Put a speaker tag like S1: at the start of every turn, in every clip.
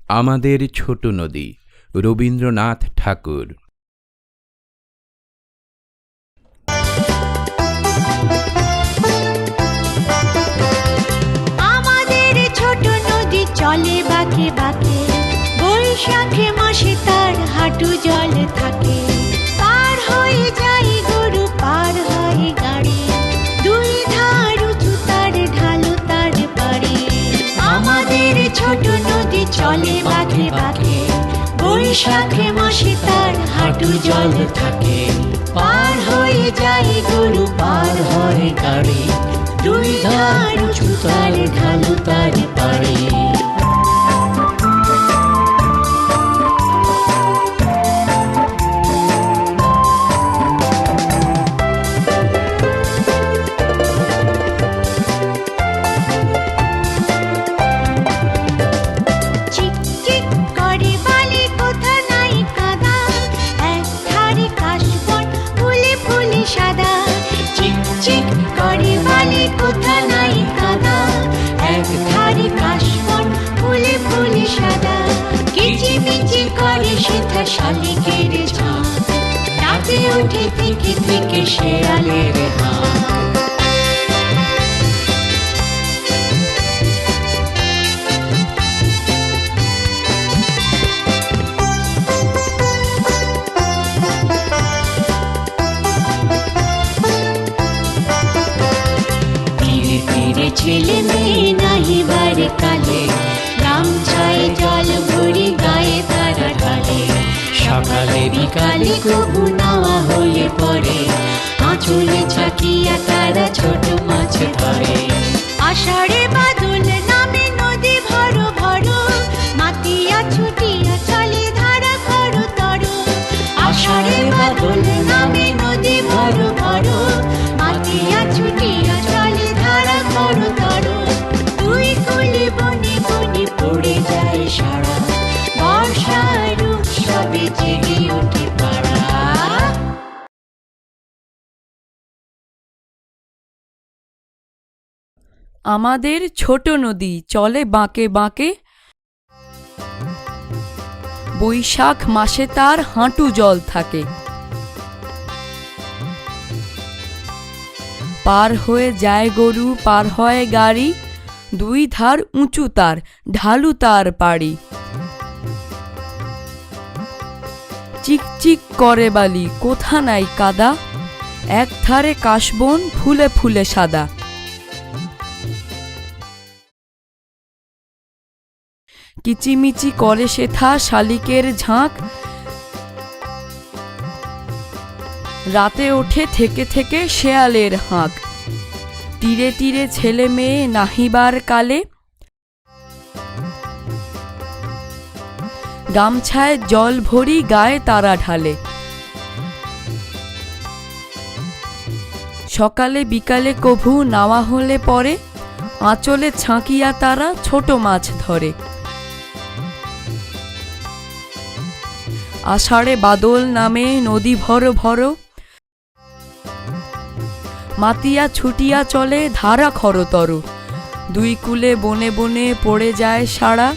S1: আমাদের ছোট নদী, রবীন্দ্রনাথ ঠাকুর।
S2: আমাদের ছোট নদী চলে বাঁকে বাঁকে, বৈশাখে মাসে তার হাঁটু জল থাকে। পার হয়ে যায় গরু, পার হয় গাড়ি, দুই ধার উঁচু তার, ঢালু তার পাড়ি। আমাদের ছোট নদী চলে বাঁকে বাঁকে, বৈশাখে মাসে তার হাঁটু জল থাকে। পার হয়ে যায় গরু, পার হয় গাড়ি, দুই ধার উঁচু তার, ঢালু তার পাড়ি। শালিকের ঝাঁক, রাতে উঠে থেকে থেকে শেয়ালের হাঁক। তীরে তীরে ছেলে মেয়ে নাহিবার কালে, গামছায় জল ভরি গায়ে তারা ঢালে। সকালে বিকালে কবু নাওয়া হয়ে পড়ে, আঁচলে ছাকিয়া তারা ছোট মাছ ধরে। আষাঢ়ে বাদল নামে নদী ভর ভর, মাতিয়া ছুটিয়া চলে ধারা খর তর। আষাঢ়ে বাদল নামে নদী ভর ভর, মাতিয়া ছুটিয়া চলে ধারা খর তর। দুই কুলে বনে বনে পড়ে যায় সারা, বর্ষার উৎসবে জেগে ওঠে পাড়া।
S3: আমাদের ছোট নদী চলে বাঁকে বাঁকে, বৈশাখ মাসে তার হাঁটু জল থাকে। পার হয়ে যায় গরু, পার হয় গাড়ি, দুই ধার উঁচু তার, ঢালু তার পাড়ি। চিকচিক করে বালি, কোথা নাই কাদা, এক ধারে কাশবন ফুলে ফুলে সাদা। কিচিমিচি করে সেথা শালিকের ঝাঁক, রাতে ওঠে থেকে থেকে শেয়ালের হাঁক। তীরে তীরে ছেলে মেয়ে নাহিবার কালে, গামছায় জল ভরি গায়ে তারা ঢালে। সকালে বিকালে কভু নাওয়া হলে পরে, আঁচলে ছাঁকিয়া তারা ছোট মাছ ধরে। আষাঢ়ে বাদল নামে নদী ভর ভর, মাতিয়া ছুটিয়া চলে ধারা খরতর। দুই কুলে বনে বনে পড়ে যায় সারা,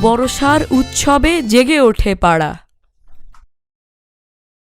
S3: বর্ষার উৎসবে জেগে ওঠে পাড়া।